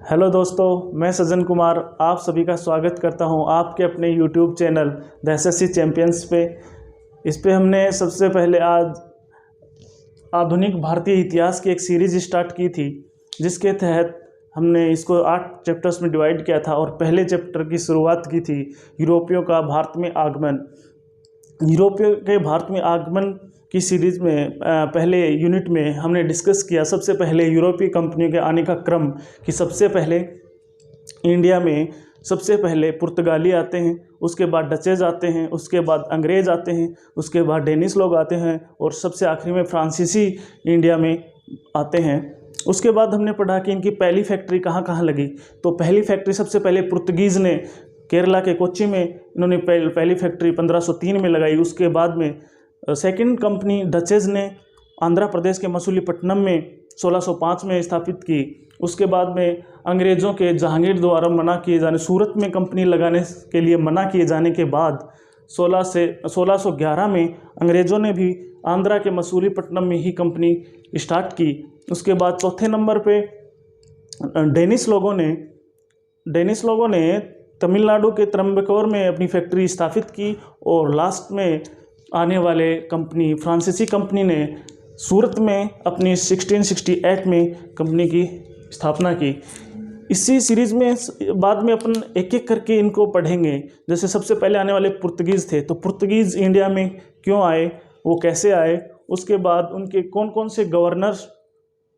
Hello दोस्तों, मैं सज्जन कुमार आप सभी का स्वागत करता हूं आपके अपने YouTube channel the assessee champions पे। इस पे हमने सबसे पहले आज आधुनिक भारतीय इतिहास की एक सीरीज़ स्टार्ट की थी, जिसके तहत हमने इसको 8 चैप्टर्स में डिवाइड किया था और पहले चैप्टर की शुरुआत की थी यूरोपियों का भारत में आगमन। यूरोपियों के भारत में आगमन की सीरीज़ में पहले यूनिट में हमने डिस्कस किया सबसे पहले यूरोपीय कंपनियों के आने का क्रम, कि सबसे पहले इंडिया में सबसे पहले पुर्तगाली आते हैं, उसके बाद डचेज आते हैं, उसके बाद अंग्रेज़ आते हैं, उसके बाद डेनिश लोग आते हैं और सबसे आखिरी में फ्रांसीसी इंडिया में आते हैं। उसके बाद हमने पढ़ा कि इनकी पहली फैक्ट्री कहाँ कहाँ लगी। तो पहली फैक्ट्री सबसे पहले पुर्तगीज़ ने केरला के कोच्चि में इन्होंने पहली फैक्ट्री 1503 में लगाई। उसके बाद में सेकंड कंपनी डचेज ने आंध्र प्रदेश के मसूलीपट्टनम में 1605 में स्थापित की। उसके बाद में अंग्रेज़ों के जहांगीर द्वारा मना किए जाने, सूरत में कंपनी लगाने के लिए मना किए जाने के बाद 1611 में अंग्रेज़ों ने भी आंध्रा के मसूलीपट्टनम में ही कंपनी स्टार्ट की। उसके बाद चौथे नंबर पे डेनिश लोगों ने तमिलनाडु के त्रंबकोर में अपनी फैक्ट्री स्थापित की और लास्ट में आने वाले कंपनी फ्रांसीसी कंपनी ने सूरत में अपनी 1668 में कंपनी की स्थापना की। इसी सीरीज़ में बाद में अपन एक एक करके इनको पढ़ेंगे। जैसे सबसे पहले आने वाले पुर्तगीज़ थे, तो पुर्तगीज़ इंडिया में क्यों आए, वो कैसे आए, उसके बाद उनके कौन कौन से गवर्नर्स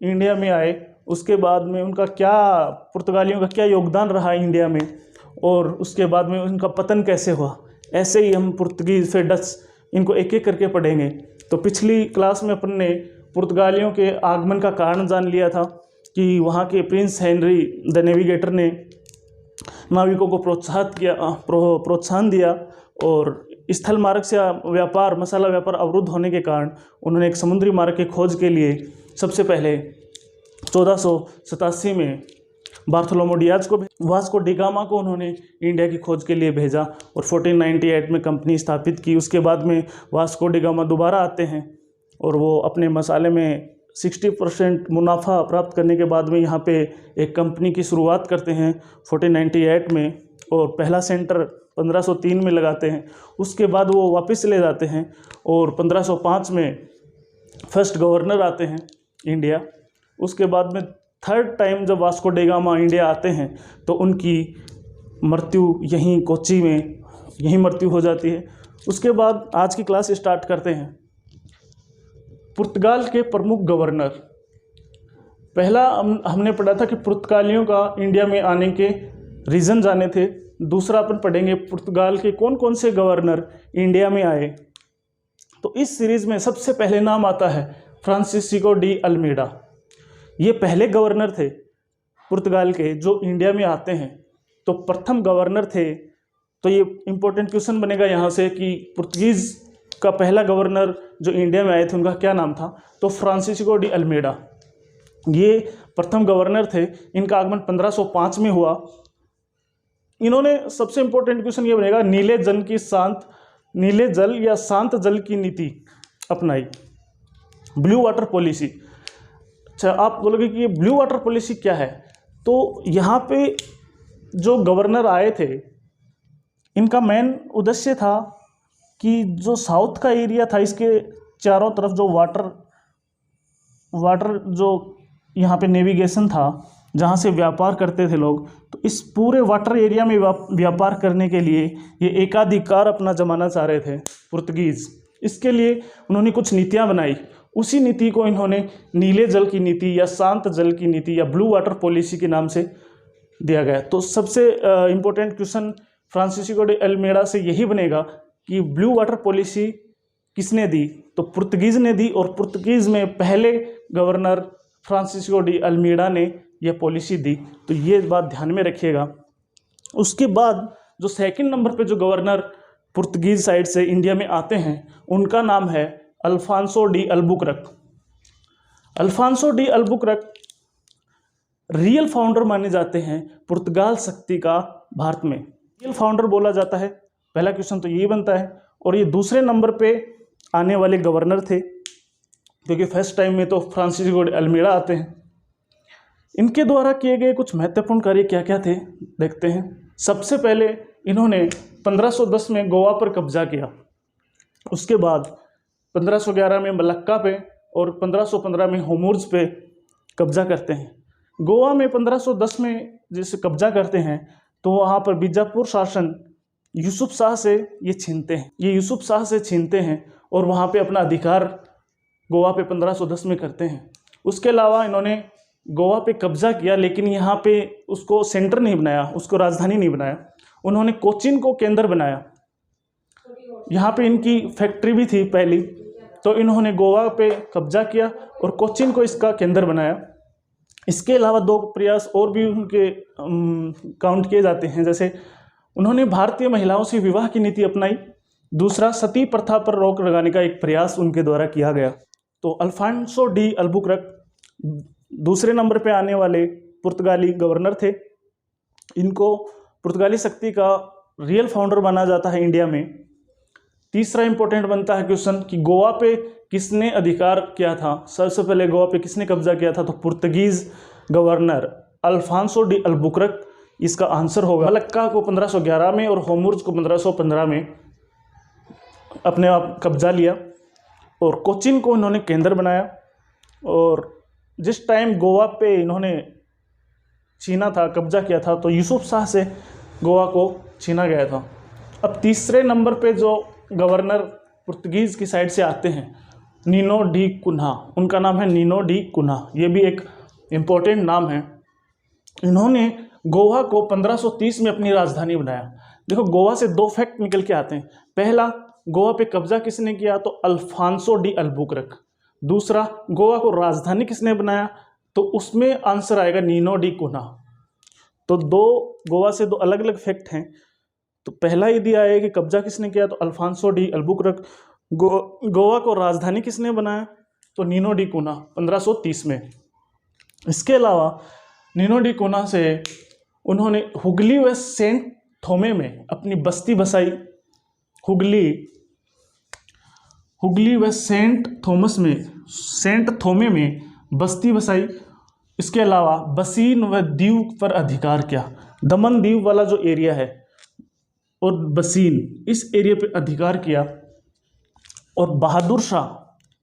इंडिया में आए, उसके बाद में उनका क्या, पुर्तगालियों का क्या योगदान रहा इंडिया में, और उसके बाद में उनका पतन कैसे हुआ। ऐसे ही हम पुर्तगीज़ फिर डच इनको एक एक करके पढ़ेंगे। तो पिछली क्लास में अपन ने पुर्तगालियों के आगमन का कारण जान लिया था कि वहाँ के प्रिंस हेनरी द नेविगेटर ने नाविकों को प्रोत्साहन दिया और स्थल मार्ग से मसाला व्यापार अवरुद्ध होने के कारण उन्होंने एक समुद्री मार्ग की खोज के लिए सबसे पहले 1487 में बार्थोलोमो डियाज को, वास्को डी गामा को उन्होंने इंडिया की खोज के लिए भेजा और 1498 में कंपनी स्थापित की। उसके बाद में वास्को डी गामा दोबारा आते हैं और वो अपने मसाले में 60% मुनाफा प्राप्त करने के बाद में यहाँ पे एक कंपनी की शुरुआत करते हैं 1498 में, और पहला सेंटर 1503 में लगाते हैं। उसके बाद वो वापस चले जाते हैं और 1505 में फर्स्ट गवर्नर आते हैं इंडिया। उसके बाद में थर्ड टाइम जब वास्को डी गामा इंडिया आते हैं तो उनकी मृत्यु यहीं कोच्चि में यहीं मृत्यु हो जाती है। उसके बाद आज की क्लास स्टार्ट करते हैं। पुर्तगाल के प्रमुख गवर्नर, पहला हमने पढ़ा था कि पुर्तगालियों का इंडिया में आने के रीज़न जाने थे। दूसरा अपन पढ़ेंगे पुर्तगाल के कौन कौन से गवर्नर इंडिया में आए। तो इस सीरीज़ में सबसे पहले नाम आता है फ्रांसिस्को डी अल्मीडा। ये पहले गवर्नर थे पुर्तगाल के जो इंडिया में आते हैं, तो प्रथम गवर्नर थे। तो ये इंपॉर्टेंट क्वेश्चन बनेगा यहाँ से कि पुर्तगीज़ का पहला गवर्नर जो इंडिया में आए थे उनका क्या नाम था। तो फ्रांसिस्को डी अल्मीडा ये प्रथम गवर्नर थे। इनका आगमन 1505 में हुआ। इन्होंने सबसे इंपॉर्टेंट क्वेश्चन ये बनेगा, नीले जल या शांत जल की नीति अपनाई, ब्लू वाटर पॉलिसी। अच्छा, आप बोलोगे कि ये ब्लू वाटर पॉलिसी क्या है। तो यहाँ पे जो गवर्नर आए थे, इनका मेन उद्देश्य था कि जो साउथ का एरिया था, इसके चारों तरफ जो वाटर जो यहाँ पे नेविगेशन था, जहाँ से व्यापार करते थे लोग, तो इस पूरे वाटर एरिया में व्यापार करने के लिए ये एकाधिकार अपना जमाना चाह रहे थे पुर्तगीज़। इसके लिए उन्होंने कुछ नीतियाँ बनाई। उसी नीति को इन्होंने नीले जल की नीति या शांत जल की नीति या ब्लू वाटर पॉलिसी के नाम से दिया गया। तो सबसे important question Francisco de Almeida से यही बनेगा कि ब्लू वाटर पॉलिसी किसने दी। तो पुर्तगीज़ ने दी, और पुर्तगीज़ में पहले गवर्नर फ्रांसिस्को डी अल्मीडा ने यह पॉलिसी दी। तो ये बात ध्यान में रखिएगा। उसके बाद जो सेकंड नंबर पे जो गवर्नर पुर्तगीज़ साइड से इंडिया में आते हैं, उनका नाम है Alfonso de Albuquerque. Alfonso de Albuquerque real founder माने जाते हैं पुर्तगाल शक्ति का भारत में। रियल फाउंडर बोला जाता है, पहला क्वेश्चन तो यही बनता है। और ये दूसरे नंबर पे आने वाले गवर्नर थे, क्योंकि फर्स्ट टाइम में तो फ्रांसिस्को डी अल्मीडा आते हैं। इनके द्वारा किए गए कुछ महत्वपूर्ण कार्य क्या क्या थे देखते हैं। सबसे पहले इन्होंने 1510 में गोवा पर कब्जा किया। उसके बाद 1511 में मलक्का पे और 1515 में होमूर्ज पे कब्जा करते हैं। गोवा में 1510 में जैसे कब्जा करते हैं तो वहाँ पर बीजापुर शासन यूसुफ शाह से ये छीनते हैं। ये यूसुफ शाह से छीनते हैं और वहाँ पे अपना अधिकार गोवा पे 1510 में करते हैं। उसके अलावा इन्होंने गोवा पे कब्जा किया, लेकिन यहाँ पे उसको सेंटर नहीं बनाया, उसको राजधानी नहीं बनाया। उन्होंने कोचीन को केंद्र बनाया। यहाँ पे इनकी फैक्ट्री भी थी पहली, तो इन्होंने गोवा पे कब्जा किया और कोचीन को इसका केंद्र बनाया। इसके अलावा दो प्रयास और भी उनके काउंट किए जाते हैं, जैसे उन्होंने भारतीय महिलाओं से विवाह की नीति अपनाई। दूसरा, सती प्रथा पर रोक लगाने का एक प्रयास उनके द्वारा किया गया। तो अल्फांसो डी अल्बुकर्क दूसरे नंबर पे आने वाले पुर्तगाली गवर्नर थे। इनको पुर्तगाली शक्ति का रियल फाउंडर माना जाता है इंडिया में। तीसरा इंपॉर्टेंट बनता है क्वेश्चन कि गोवा पे किसने अधिकार किया था। सबसे पहले गोवा पे किसने कब्जा किया था, तो पुर्तगीज गवर्नर अल्फांसो डी अल्बुकर्क इसका आंसर होगा। मलक्का को 1511 में और होमूर्ज को 1515 में अपने आप कब्जा लिया और कोचीन को इन्होंने केंद्र बनाया। और जिस टाइम गोवा पे इन्होंने छीना था, कब्जा किया था, तो यूसुफ शाह से गोवा को छीना गया था। अब तीसरे नंबर पे जो गवर्नर पुर्तगीज़ की साइड से आते हैं, नीनो डी कुन्हा, उनका नाम है नीनो डी कुन्हा। ये भी एक इम्पोर्टेंट नाम है। इन्होंने गोवा को 1530 में अपनी राजधानी बनाया। देखो, गोवा से दो फैक्ट निकल के आते हैं। पहला, गोवा पे कब्जा किसने किया, तो अल्फांसो डी अल्बुकर्क। दूसरा, गोवा को राजधानी किसने बनाया, तो उसमें आंसर आएगा नीनो डी कुन्हा। तो गोवा से दो अलग अलग फैक्ट हैं। तो पहला ये दिया है कि कब्जा किसने किया, तो अल्फांसो डी अल्बुकर्क। गोवा को राजधानी किसने बनाया, तो नीनो डी कुन्हा 1530 में। इसके अलावा नीनो डी कुन्हा से उन्होंने हुगली व सेंट थोमे में अपनी बस्ती बसाई। हुगली व सेंट थोमे में बस्ती बसाई। इसके अलावा बसीन व दीव पर अधिकार किया। दमन दीव वाला जो एरिया है और बसीन, इस एरिया पे अधिकार किया। और बहादुर शाह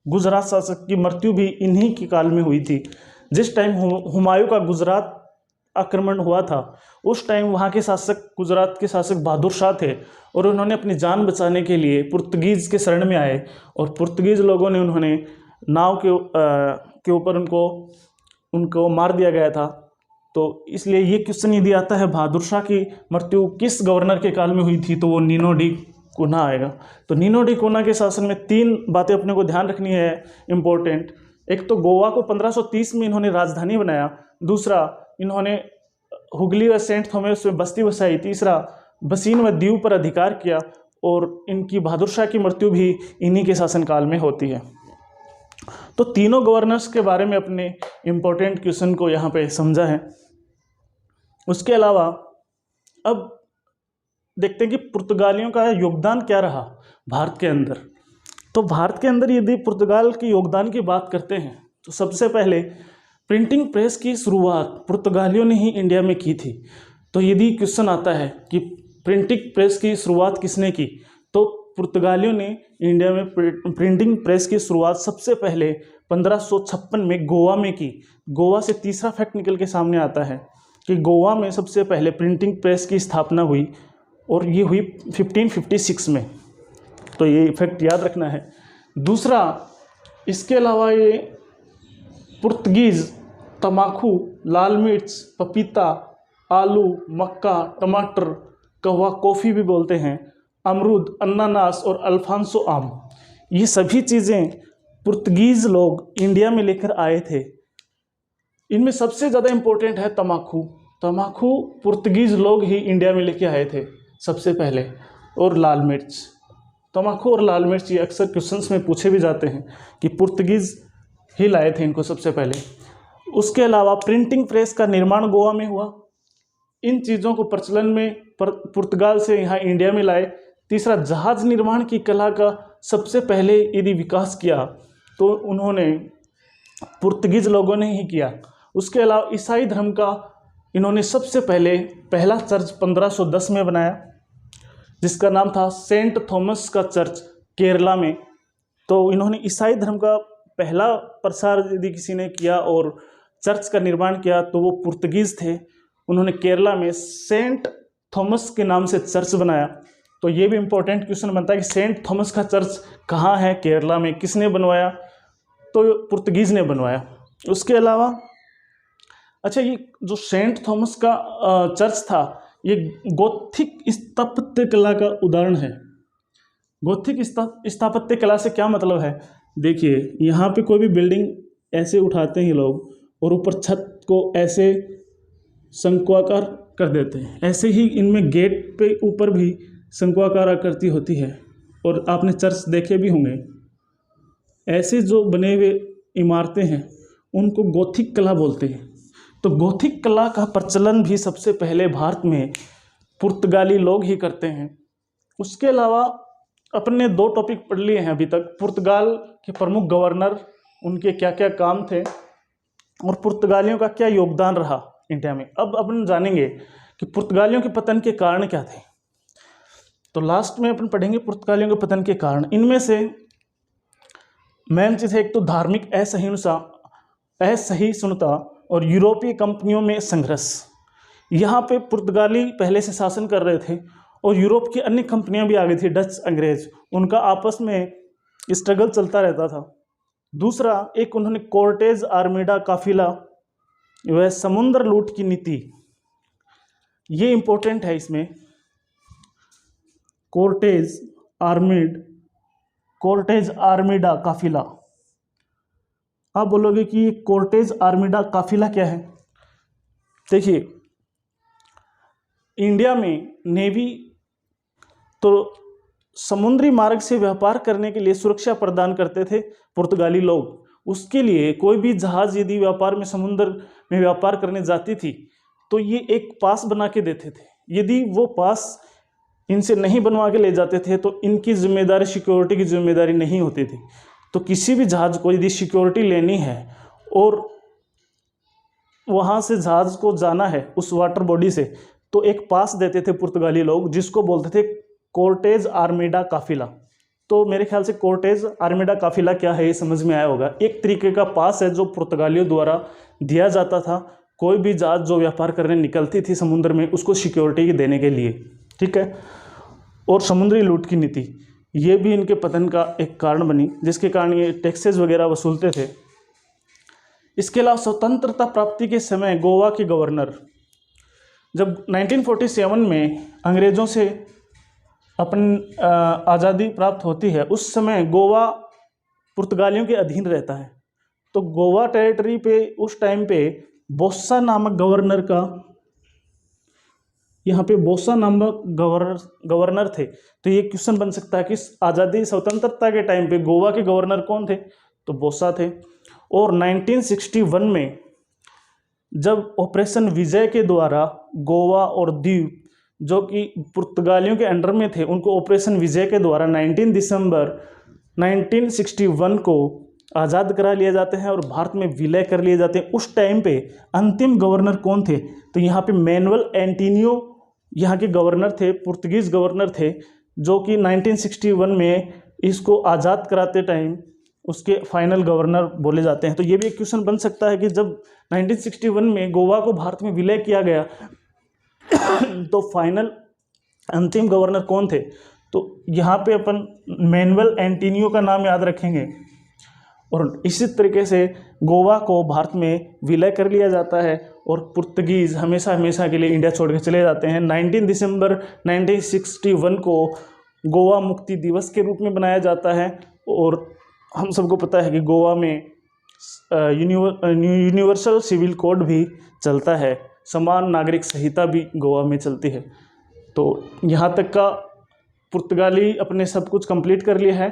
गुजरात शासक की मृत्यु भी इन्हीं के काल में हुई थी। जिस टाइम हुमायूं का गुजरात आक्रमण हुआ था, उस टाइम वहाँ के शासक, गुजरात के शासक बहादुर शाह थे और उन्होंने अपनी जान बचाने के लिए पुर्तगीज़ के शरण में आए और पुर्तगीज़ लोगों ने उन्होंने नाव के ऊपर उनको मार दिया गया था। तो इसलिए ये क्वेश्चन यदि आता है बहादुर शाह की मृत्यु किस गवर्नर के काल में हुई थी, तो वो नीनो डी कुन्हा आएगा। तो नीनो डी कुन्हा के शासन में तीन बातें अपने को ध्यान रखनी है इम्पोर्टेंट। एक तो गोवा को 1530 में इन्होंने राजधानी बनाया। दूसरा, इन्होंने हुगली व सेंट थॉमस में बस्ती बसाई। तीसरा, बसीन व दीव पर अधिकार किया। और इनकी बहादुर शाह की मृत्यु भी इन्हीं के शासनकाल में होती है। तो तीनों गवर्नर्स के बारे में अपने इम्पोर्टेंट क्वेश्चन को यहाँ पे समझा है। उसके अलावा अब देखते हैं कि पुर्तगालियों का योगदान क्या रहा भारत के अंदर। तो भारत के अंदर यदि पुर्तगाल के योगदान की बात करते हैं तो सबसे पहले प्रिंटिंग प्रेस की शुरुआत पुर्तगालियों ने ही इंडिया में की थी। तो यदि क्वेश्चन आता है कि प्रिंटिंग प्रेस की शुरुआत किसने की, तो पुर्तगालियों ने इंडिया में प्रिंटिंग प्रेस की शुरुआत सबसे पहले 1556 में गोवा में की। गोवा से तीसरा फैक्ट निकल के सामने आता है कि गोवा में सबसे पहले प्रिंटिंग प्रेस की स्थापना हुई और ये हुई 1556 में। तो ये फैक्ट याद रखना है। दूसरा, इसके अलावा ये पुर्तगीज़ तम्बाकू, लाल मिर्च, पपीता, आलू, मक्का, टमाटर, कहवा, कॉफ़ी भी बोलते हैं, अमरूद, अनानास और अल्फांसो आम, ये सभी चीज़ें पुर्तगीज़ लोग इंडिया में लेकर आए थे। इनमें सबसे ज़्यादा इम्पोर्टेंट है तम्बाकू। तम्बाकू पुर्तगीज़ लोग ही इंडिया में लेके आए थे सबसे पहले। और लाल मिर्च, तम्बाकू और लाल मिर्च ये अक्सर क्वेश्चंस में पूछे भी जाते हैं कि पुर्तगीज़ ही लाए थे इनको सबसे पहले। उसके अलावा प्रिंटिंग प्रेस का निर्माण गोवा में हुआ। इन चीज़ों को प्रचलन में पुर्तगाल से यहाँ इंडिया में लाए। तीसरा, जहाज़ निर्माण की कला का सबसे पहले यदि विकास किया तो उन्होंने पुर्तगीज़ लोगों ने ही किया। उसके अलावा ईसाई धर्म का इन्होंने सबसे पहला चर्च 1510 में बनाया, जिसका नाम था सेंट थॉमस का चर्च केरला में। तो इन्होंने ईसाई धर्म का पहला प्रसार यदि किसी ने किया और चर्च का निर्माण किया तो वो पुर्तगीज़ थे। उन्होंने केरला में सेंट थॉमस के नाम से चर्च बनाया। तो ये भी इम्पोर्टेंट क्वेश्चन बनता है कि सेंट थॉमस का चर्च कहाँ है, केरला में, किसने बनवाया? तो पुर्तगीज़ ने बनवाया। उसके अलावा अच्छा, ये जो सेंट थॉमस का चर्च था, ये गोथिक स्थापत्य कला का उदाहरण है। गोथिक स्थापत्य कला से क्या मतलब है? देखिए, यहाँ पे कोई भी बिल्डिंग ऐसे उठाते हैं लोग और ऊपर छत को ऐसे शंक्वाकार कर देते हैं। ऐसे ही इनमें गेट पे ऊपर भी शंक्वाकार आकृति होती है, और आपने चर्च देखे भी होंगे। ऐसे जो बने हुए इमारतें हैं उनको गोथिक कला बोलते हैं। तो गोथिक कला का प्रचलन भी सबसे पहले भारत में पुर्तगाली लोग ही करते हैं। उसके अलावा अपने 2 टॉपिक पढ़ लिए हैं अभी तक, पुर्तगाल के प्रमुख गवर्नर, उनके क्या क्या काम थे और पुर्तगालियों का क्या योगदान रहा इंडिया में। अब अपन जानेंगे कि पुर्तगालियों के पतन के कारण क्या थे। तो लास्ट में अपन पढ़ेंगे पुर्तगालियों के पतन के कारण। इनमें से मेन चीज़ है एक तो धार्मिक असहिष्णुता और यूरोपीय कंपनियों में संघर्ष। यहाँ पे पुर्तगाली पहले से शासन कर रहे थे और यूरोप की अन्य कंपनियां भी आ गई थी, डच, अंग्रेज, उनका आपस में स्ट्रगल चलता रहता था। दूसरा, एक उन्होंने कोर्टेज आर्मिडा काफिला, वह समुद्र लूट की नीति, ये इंपॉर्टेंट है इसमें। कोर्टेज आर्मिडा काफिला, आप बोलोगे कि कोर्टेज आर्मिडा काफिला क्या है? देखिए, इंडिया में नेवी तो समुद्री मार्ग से व्यापार करने के लिए सुरक्षा प्रदान करते थे पुर्तगाली लोग। उसके लिए कोई भी जहाज यदि व्यापार में समुद्र में व्यापार करने जाती थी तो ये एक पास बना के देते थे। यदि वो पास इनसे नहीं बनवा के ले जाते थे तो इनकी जिम्मेदारी, सिक्योरिटी की जिम्मेदारी नहीं होती थी। तो किसी भी जहाज को यदि सिक्योरिटी लेनी है और वहाँ से जहाज को जाना है उस वाटर बॉडी से, तो एक पास देते थे पुर्तगाली लोग, जिसको बोलते थे कोर्टेज आर्मिडा काफिला। तो मेरे ख्याल से कोर्टेज आर्मिडा काफिला क्या है ये समझ में आया होगा। एक तरीके का पास है जो पुर्तगालियों द्वारा दिया जाता था कोई भी जहाज जो व्यापार करने निकलती थी समुद्र में, उसको सिक्योरिटी देने के लिए, ठीक है। और समुद्री लूट की नीति, ये भी इनके पतन का एक कारण बनी, जिसके कारण ये टैक्सेस वगैरह वसूलते थे। इसके अलावा स्वतंत्रता प्राप्ति के समय गोवा के गवर्नर, जब 1947 में अंग्रेज़ों से अपन आज़ादी प्राप्त होती है, उस समय गोवा पुर्तगालियों के अधीन रहता है। तो गोवा टेरिटरी पे उस टाइम पे बोस्सा नामक गवर्नर का, यहाँ पे बोस्सा नामक गवर्नर थे। तो ये क्वेश्चन बन सकता है कि आज़ादी स्वतंत्रता के टाइम पे गोवा के गवर्नर कौन थे? तो बोस्सा थे। और 1961 में जब ऑपरेशन विजय के द्वारा गोवा और द्वीप जो कि पुर्तगालियों के अंडर में थे, उनको ऑपरेशन विजय के द्वारा 19 दिसंबर 1961 को आज़ाद करा लिया जाते हैं और भारत में विलय कर लिए जाते हैं। उस टाइम पे अंतिम गवर्नर कौन थे? तो यहाँ पे मैनुअल एंटीनियो यहाँ के गवर्नर थे, पुर्तगीज़ गवर्नर थे, जो कि 1961 में इसको आज़ाद कराते टाइम उसके फाइनल गवर्नर बोले जाते हैं। तो ये भी एक क्वेश्चन बन सकता है कि जब 1961 में गोवा को भारत में विलय किया गया तो फाइनल अंतिम गवर्नर कौन थे? तो यहाँ पे अपन मैनुअल एंटीनियो का नाम याद रखेंगे। और इसी तरीके से गोवा को भारत में विलय कर लिया जाता है और पुर्तगीज़ हमेशा हमेशा के लिए इंडिया छोड़ के चले जाते हैं। 19 दिसंबर 1961 को गोवा मुक्ति दिवस के रूप में बनाया जाता है। और हम सबको पता है कि गोवा में यूनिवर्सल सिविल कोड भी चलता है, समान नागरिक संहिता भी गोवा में चलती है। तो यहाँ तक का पुर्तगाली अपने सब कुछ कंप्लीट कर लिया है।